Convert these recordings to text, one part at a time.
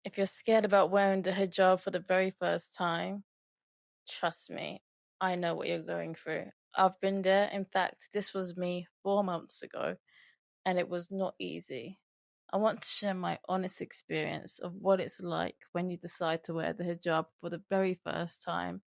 If you're scared about wearing the hijab for the very first time, trust me, I know what you're going through. I've been there. In fact, this was me 4 months ago, and it was not easy. I want to share my honest experience of what it's like when you decide to wear the hijab for the very first time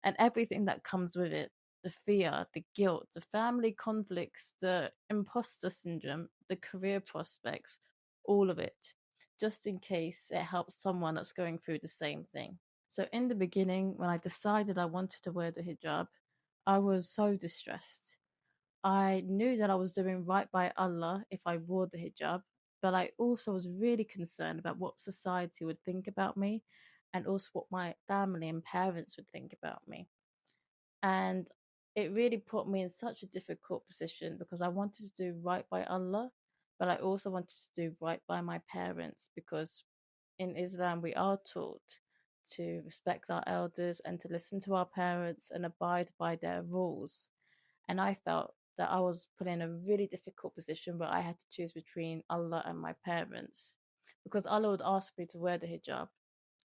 and everything that comes with it: the fear, the guilt, the family conflicts, the imposter syndrome, the career prospects, all of it, just in case it helps someone that's going through the same thing. So, in the beginning, when I decided I wanted to wear the hijab, I was so distressed. I knew that I was doing right by Allah if I wore the hijab, but I also was really concerned about what society would think about me and also what my family and parents would think about me. And it really put me in such a difficult position because I wanted to do right by Allah, but I also wanted to do right by my parents because in Islam we are taught to respect our elders and to listen to our parents and abide by their rules. And I felt that I was put in a really difficult position where I had to choose between Allah and my parents. Because Allah would ask me to wear the hijab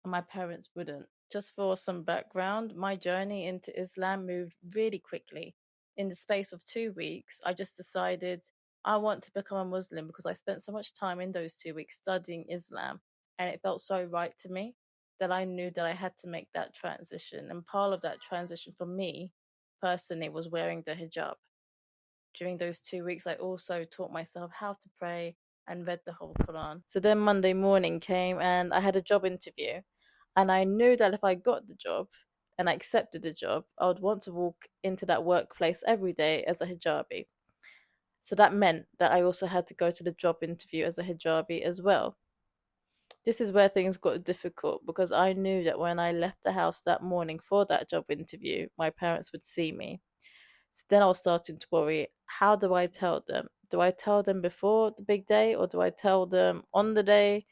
and my parents wouldn't. Just for some background, my journey into Islam moved really quickly. In the space of 2 weeks, I just decided I want to become a Muslim because I spent so much time in those 2 weeks studying Islam, and it felt so right to me that I knew that I had to make that transition. And part of that transition for me personally was wearing the hijab. During those 2 weeks, I also taught myself how to pray and read the whole Quran. So then Monday morning came and I had a job interview. And I knew that if I got the job and I accepted the job, I would want to walk into that workplace every day as a hijabi. So that meant that I also had to go to the job interview as a hijabi as well. This is where things got difficult because I knew that when I left the house that morning for that job interview, my parents would see me. So then I was starting to worry, how do I tell them? Do I tell them before the big day or do I tell them on the day?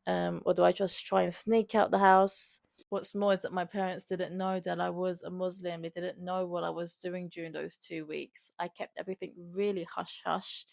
Or do I just try and sneak out the house? What's more is that my parents didn't know that I was a Muslim. They didn't know what I was doing during those 2 weeks. I kept everything really hush hush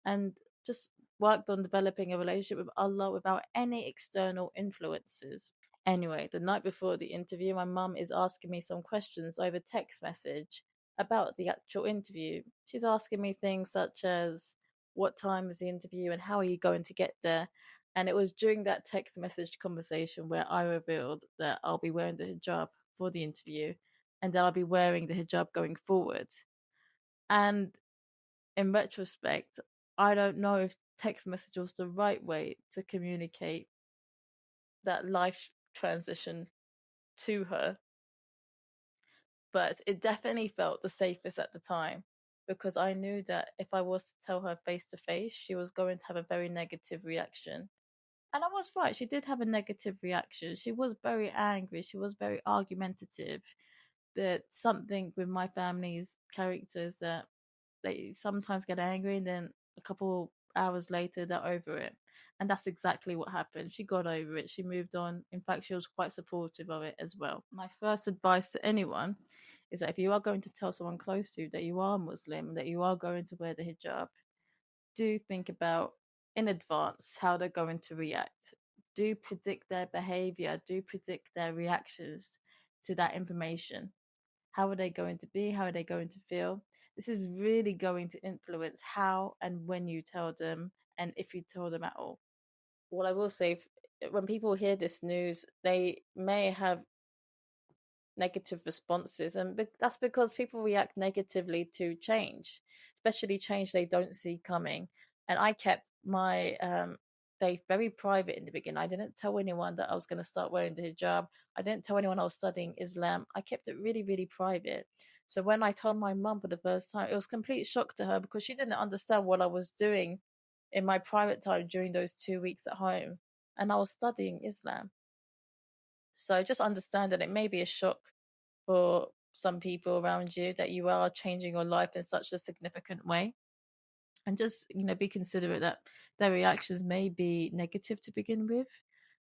and just worked on developing a relationship with Allah without any external influences. Anyway, the night before the interview, my mum is asking me some questions over text message about the actual interview. She's asking me things such as what time is the interview and how are you going to get there? And it was during that text message conversation where I revealed that I'll be wearing the hijab for the interview and that I'll be wearing the hijab going forward. And in retrospect, I don't know if text message was the right way to communicate that life transition to her, but it definitely felt the safest at the time because I knew that if I was to tell her face to face, she was going to have a very negative reaction. And I was right, she did have a negative reaction. She was very angry, she was very argumentative. But something with my family's characters that they sometimes get angry and then a couple hours later they're over it. And that's exactly what happened. She got over it. She moved on. In fact, she was quite supportive of it as well. My first advice to anyone is that if you are going to tell someone close to you that you are Muslim, that you are going to wear the hijab, do think about in advance how they're going to react. Do predict their behavior, do predict their reactions to that information. How are they going to be? How are they going to feel? This is really going to influence how and when you tell them, and if you tell them at all. What I will say, when people hear this news, they may have negative responses, and that's because people react negatively to change, especially change they don't see coming. And I kept my faith very private in the beginning. I didn't tell anyone that I was going to start wearing the hijab. I didn't tell anyone I was studying Islam. I kept it really, really private. So when I told my mum for the first time, it was a complete shock to her because she didn't understand what I was doing in my private time during those 2 weeks at home, and I was studying Islam. So just understand that it may be a shock for some people around you that you are changing your life in such a significant way. And just, be considerate that their reactions may be negative to begin with,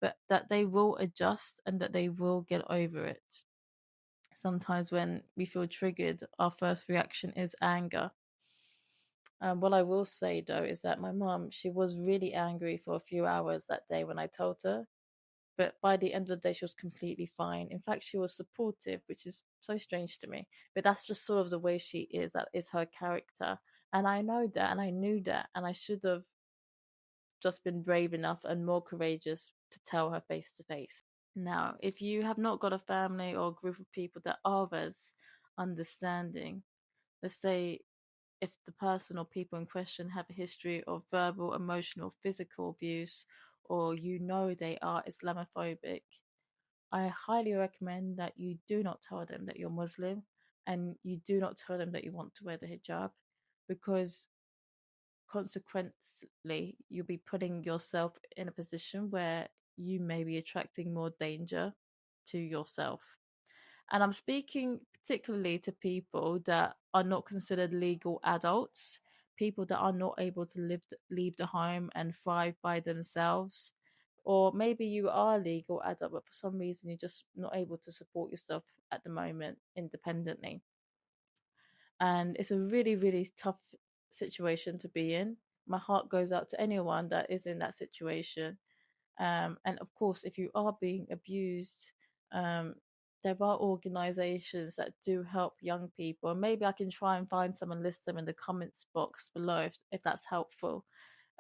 but that they will adjust and that they will get over it. Sometimes when we feel triggered, our first reaction is anger. What I will say though is that my mom, she was really angry for a few hours that day when I told her, But by the end of the day, she was completely fine. In fact, she was supportive, which is so strange to me. But that's just sort of the way she is. That is her character. And I know that, and I knew that, and I should have just been brave enough and more courageous to tell her face to face. Now, if you have not got a family or a group of people that are as understanding, let's say if the person or people in question have a history of verbal, emotional, physical abuse, or you know they are Islamophobic, I highly recommend that you do not tell them that you're Muslim and you do not tell them that you want to wear the hijab, because consequently you'll be putting yourself in a position where you may be attracting more danger to yourself. And I'm speaking particularly to people that are not considered legal adults, people that are not able to leave the home and thrive by themselves. Or maybe you are a legal adult, but for some reason you're just not able to support yourself at the moment independently. And it's a really, really tough situation to be in. My heart goes out to anyone that is in that situation. And of course, if you are being abused, um, there are organizations that do help young people. And maybe I can try and find some and list them in the comments box below if that's helpful.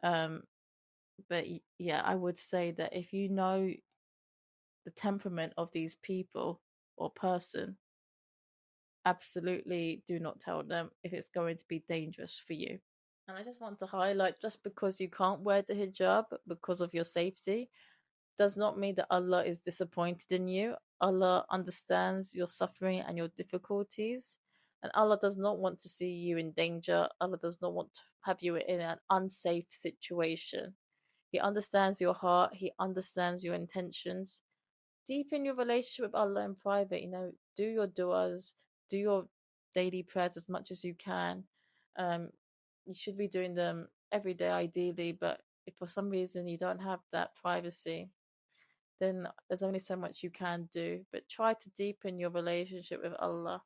Um, but yeah, I would say that if you know the temperament of these people or person, absolutely do not tell them if it's going to be dangerous for you. And I just want to highlight, just because you can't wear the hijab because of your safety does not mean that Allah is disappointed in you. Allah understands your suffering and your difficulties. And Allah does not want to see you in danger. Allah does not want to have you in an unsafe situation. He understands your heart, He understands your intentions. Deepen your relationship with Allah in private. Do your du'as, do your daily prayers as much as you can. Um, you should be doing them every day, ideally, but if for some reason you don't have that privacy, then there's only so much you can do. But try to deepen your relationship with Allah,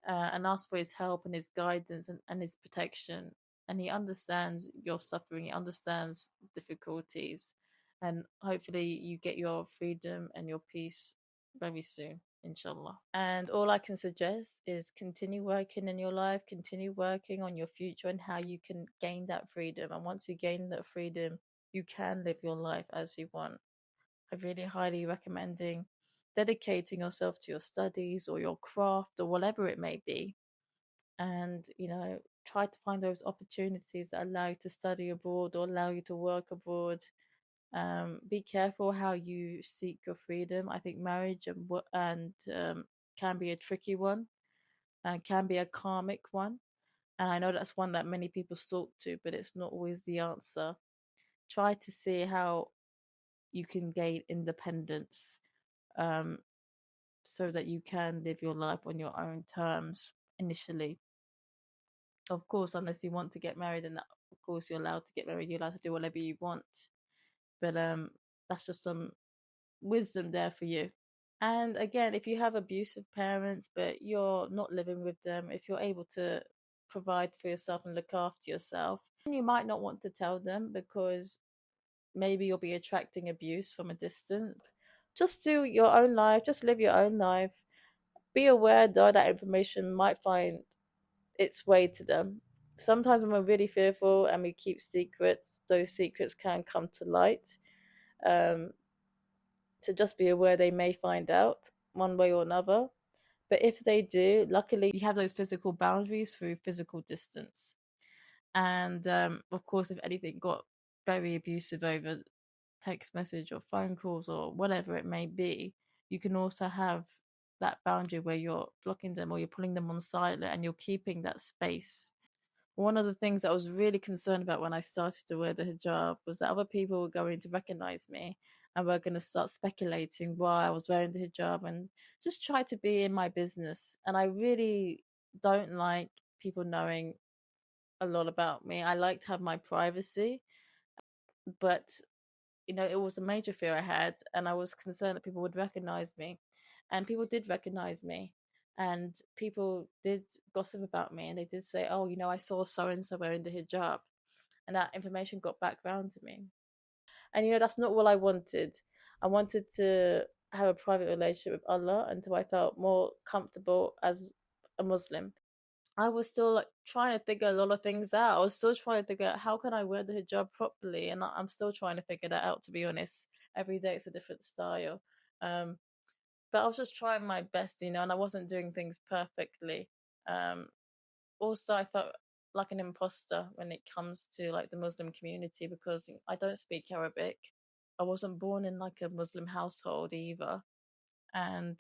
and ask for His help and His guidance and His protection. And He understands your suffering, He understands the difficulties, and hopefully you get your freedom and your peace very soon, inshallah. And all I can suggest is continue working in your life, continue working on your future and how you can gain that freedom. And once you gain that freedom, you can live your life as you want. I really highly recommending dedicating yourself to your studies or your craft or whatever it may be. And, try to find those opportunities that allow you to study abroad or allow you to work abroad. Be careful how you seek your freedom. I think marriage and can be a tricky one and can be a karmic one. And I know that's one that many people stalk to, but it's not always the answer. Try to see how you can gain independence, um, so that you can live your life on your own terms initially. Of course, unless you want to get married, and of course you're allowed to get married, you're allowed to do whatever you want. But that's just some wisdom there for you. And again, if you have abusive parents but you're not living with them, if you're able to provide for yourself and look after yourself, you might not want to tell them because maybe you'll be attracting abuse from a distance. Just do your own life, just live your own life. Be aware though that information might find its way to them. Sometimes when we're really fearful and we keep secrets, those secrets can come to light. Um, so just be aware they may find out one way or another. But if they do, luckily you have those physical boundaries through physical distance. And of course, if anything got very abusive over text message or phone calls or whatever it may be, you can also have that boundary where you're blocking them or you're putting them on silent and you're keeping that space. One of the things that I was really concerned about when I started to wear the hijab was that other people were going to recognize me and were going to start speculating why I was wearing the hijab and just try to be in my business. And I really don't like people knowing a lot about me. I like to have my privacy, but it was a major fear I had, and I was concerned that people would recognize me. And people did recognize me, and people did gossip about me, and they did say, "Oh, I saw so and so wearing the hijab," and that information got back round to me. And that's not what I wanted. I wanted to have a private relationship with Allah until I felt more comfortable as a Muslim. I was still like trying to figure a lot of things out. I was still trying to figure out how can I wear the hijab properly, and I'm still trying to figure that out. To be honest, every day it's a different style. Um, but I was just trying my best, and I wasn't doing things perfectly. Um, Also, I felt like an imposter when it comes to like the Muslim community because I don't speak Arabic. I wasn't born in like a Muslim household either, and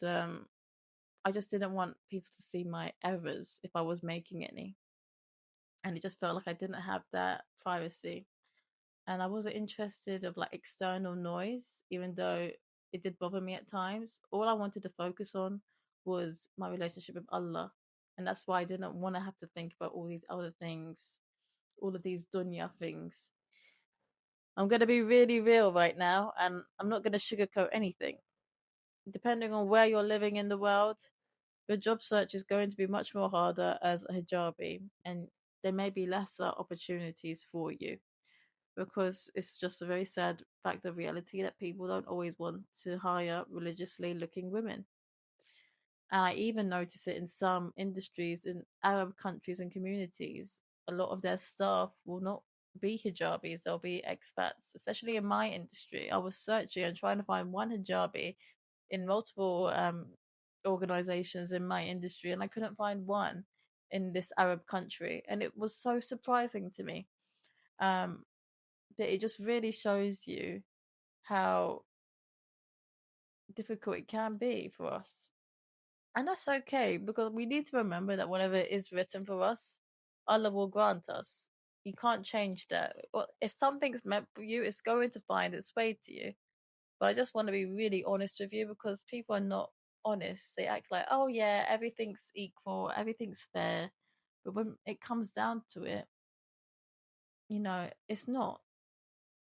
I just didn't want people to see my errors if I was making any, and it just felt like I didn't have that privacy, and I wasn't interested of like external noise, even though it did bother me at times. All I wanted to focus on was my relationship with Allah, and that's why I didn't want to have to think about all these other things, all of these dunya things. I'm going to be really real right now, and I'm not going to sugarcoat anything. Depending on where you're living in the world, your job search is going to be much more harder as a hijabi, and there may be lesser opportunities for you because it's just a very sad fact of reality that people don't always want to hire religiously looking women. And I even notice it in some industries in Arab countries and communities. A lot of their staff will not be hijabis, they'll be expats, especially in my industry. I was searching and trying to find one hijabi in multiple organizations in my industry, and I couldn't find one in this Arab country. And it was so surprising to me um, that it just really shows you how difficult it can be for us. And that's okay because we need to remember that whatever is written for us, Allah will grant us. You can't change that. Well, if something's meant for you, it's going to find its way to you. But I just want to be really honest with you because people are not honest. They act like, oh yeah, everything's equal, everything's fair. But when it comes down to it, it's not.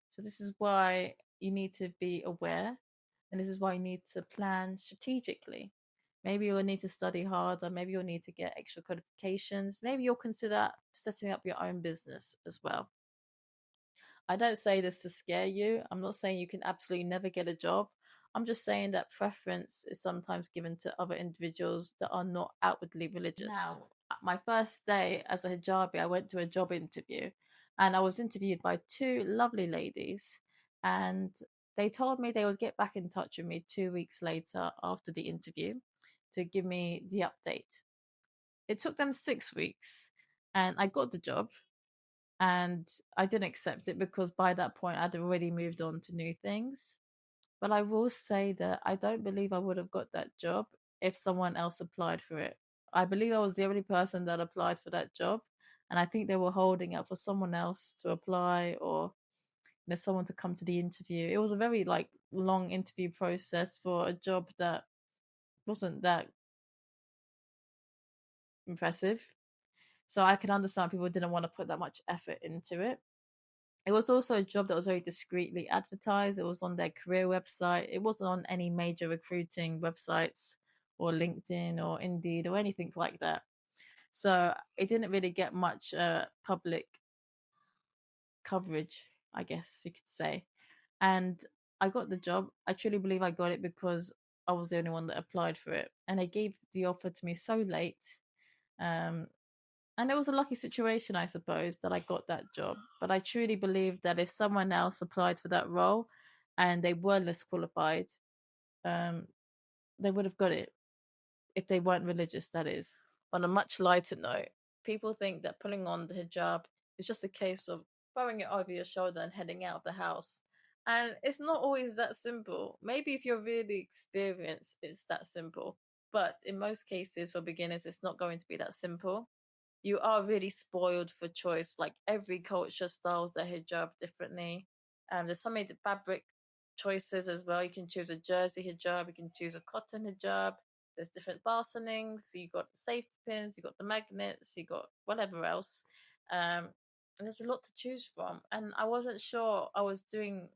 So this is why you need to be aware, and this is why you need to plan strategically. Maybe you'll need to study harder, maybe you'll need to get extra qualifications, maybe you'll consider setting up your own business as well. I don't say this to scare you. I'm not saying you can absolutely never get a job. I'm just saying that preference is sometimes given to other individuals that are not outwardly religious. Now, my first day as a hijabi, I went to a job interview and I was interviewed by two lovely ladies, and they told me they would get back in touch with me 2 weeks later after the interview to give me the update. It took them 6 weeks and I got the job, and I didn't accept it because by that point I'd already moved on to new things. But I will say that I don't believe I would have got that job if someone else applied for it. I believe I was the only person that applied for that job, and I think they were holding out for someone else to apply, or someone to come to the interview. It was a very like long interview process for a job that wasn't that impressive. So I can understand people didn't want to put that much effort into it. It was also a job that was very discreetly advertised. It was on their career website. It wasn't on any major recruiting websites or LinkedIn or Indeed or anything like that. So it didn't really get much public coverage, I guess you could say. And I got the job. I truly believe I got it because I was the only one that applied for it. And they gave the offer to me so late. Um, and it was a lucky situation, I suppose, that I got that job. But I truly believe that if someone else applied for that role and they were less qualified, um, they would have got it if they weren't religious, that is. On a much lighter note, people think that putting on the hijab is just a case of throwing it over your shoulder and heading out of the house. And it's not always that simple. Maybe if you're really experienced, it's that simple. But in most cases, for beginners, it's not going to be that simple. You are really spoiled for choice. Like every culture styles their hijab differently. There's so many fabric choices as well. You can choose a jersey hijab, you can choose a cotton hijab. There's different fastenings. So you got the safety pins, you got the magnets, you got whatever else. And there's a lot to choose from. And I wasn't sure I was doing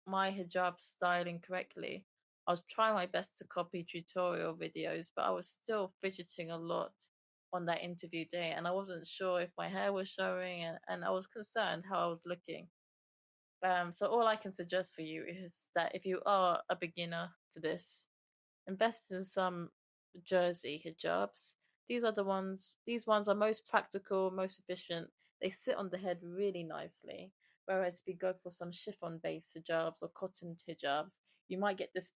my hijab styling correctly. I was trying my best to copy tutorial videos, but I was still fidgeting a lot on that interview day, and I wasn't sure if my hair was showing, and I was concerned how I was looking. So all I can suggest for you is that if you are a beginner to this, invest in some jersey hijabs. These ones are most practical, most efficient. They sit on the head really nicely. Whereas if you go for some chiffon based hijabs or cotton hijabs, you might get this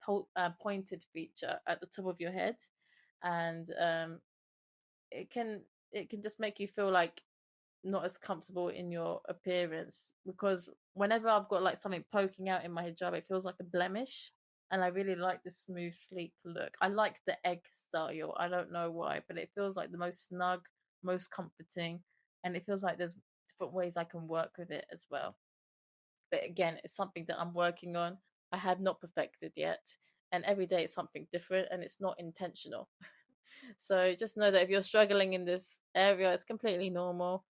pointed feature at the top of your head, and it can it can just make you feel like not as comfortable in your appearance, because whenever I've got like something poking out in my hijab, it feels like a blemish. And I really like the smooth, sleek look. I like the egg style. I don't know why, but it feels like the most snug, most comforting, and it feels like there's different ways I can work with it as well. But again, it's something that I'm working on. I have not perfected yet, and every day it's something different, and it's not intentional. So just know that if you're struggling in this area, it's completely normal.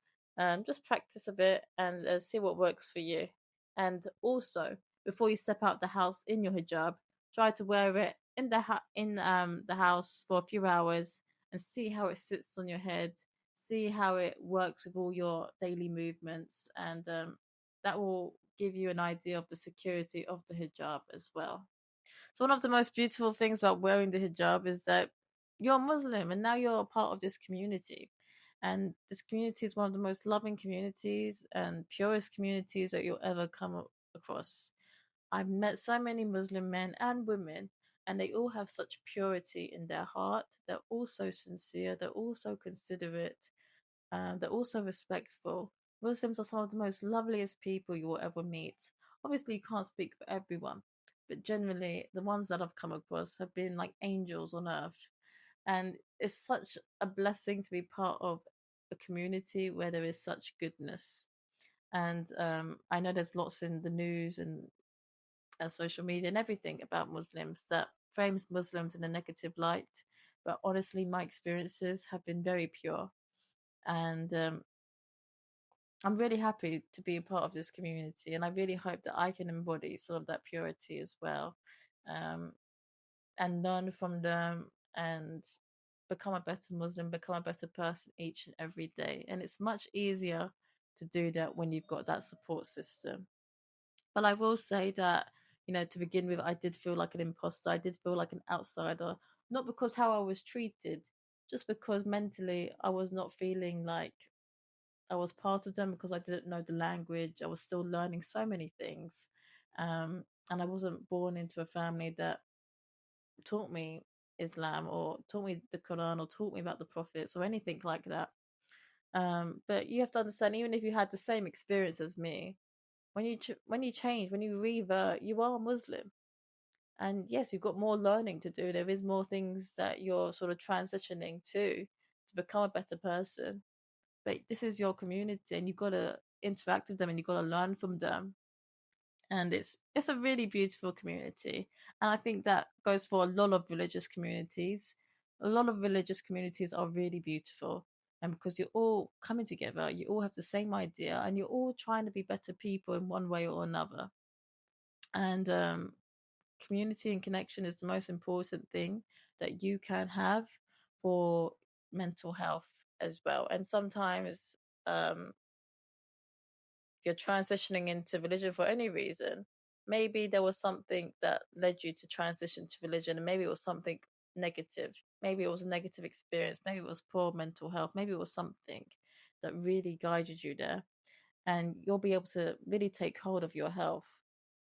Just practice a bit and see what works for you. And also, before you step out the house in your hijab, try to wear it in the house for a few hours and see how it sits on your head. See how it works with all your daily movements, and that will give you an idea of the security of the hijab as well. So one of the most beautiful things about wearing the hijab is that you're Muslim and now you're a part of this community. And this community is one of the most loving communities and purest communities that you'll ever come across. I've met so many Muslim men and women, and they all have such purity in their heart. They're all so sincere, they're all so considerate, they're also respectful. Muslims are some of the most loveliest people you will ever meet. Obviously, you can't speak for everyone, but generally, the ones that I've come across have been like angels on earth. And it's such a blessing to be part of a community where there is such goodness. And I know there's lots in the news and social media and everything about Muslims that frames Muslims in a negative light. But honestly, my experiences have been very pure. And I'm really happy to be a part of this community, and I really hope that I can embody some of that purity as well, um, and learn from them and become a better Muslim, become a better person each and every day. And it's much easier to do that when you've got that support system. But I will say that, to begin with, I did feel like an imposter. I did feel like an outsider, not because how I was treated, just because mentally I was not feeling like I was part of them, because I didn't know the language. I was still learning so many things. And I wasn't born into a family that taught me Islam or taught me the Quran or taught me about the prophets or anything like that. But you have to understand, even if you had the same experience as me, when you change, when you revert, you are Muslim. And yes, you've got more learning to do. There is more things that you're sort of transitioning to become a better person. But this is your community, and you've got to interact with them, and you've got to learn from them. And it's a really beautiful community, and I think that goes for a lot of religious communities. A lot of religious communities are really beautiful, and because you're all coming together, you all have the same idea, and you're all trying to be better people in one way or another. And community and connection is the most important thing that you can have for mental health as well. And sometimes, if you're transitioning into religion for any reason, maybe there was something that led you to transition to religion, and maybe it was something negative. Maybe it was a negative experience. Maybe it was poor mental health. Maybe it was something that really guided you there. And you'll be able to really take hold of your health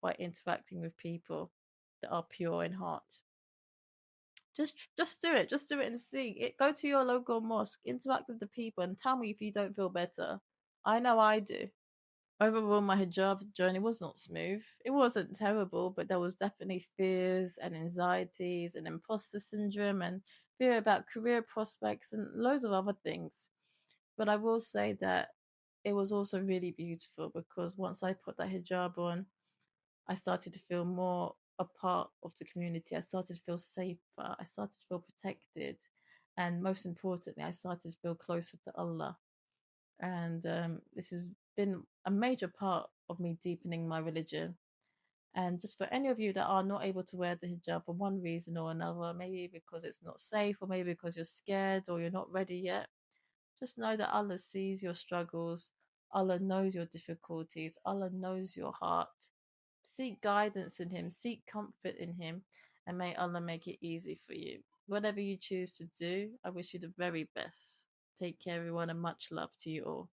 by interacting with people that are pure in heart. Just do it. Just do it and see it. Go to your local mosque, interact with the people, and tell me if you don't feel better. I know I do. Overall, my hijab journey was not smooth. It wasn't terrible, but there was definitely fears and anxieties and imposter syndrome and fear about career prospects and loads of other things. But I will say that it was also really beautiful, because once I put that hijab on, I started to feel more a part of the community. I started to feel safer. I started to feel protected. And most importantly, I started to feel closer to Allah. And this has been a major part of me deepening my religion. And just for any of you that are not able to wear the hijab for one reason or another, maybe because it's not safe, or maybe because you're scared or you're not ready yet, just know that Allah sees your struggles. Allah knows your difficulties. Allah knows your heart. Seek guidance in Him, seek comfort in Him, and may Allah make it easy for you. Whatever you choose to do, I wish you the very best. Take care, everyone, and much love to you all.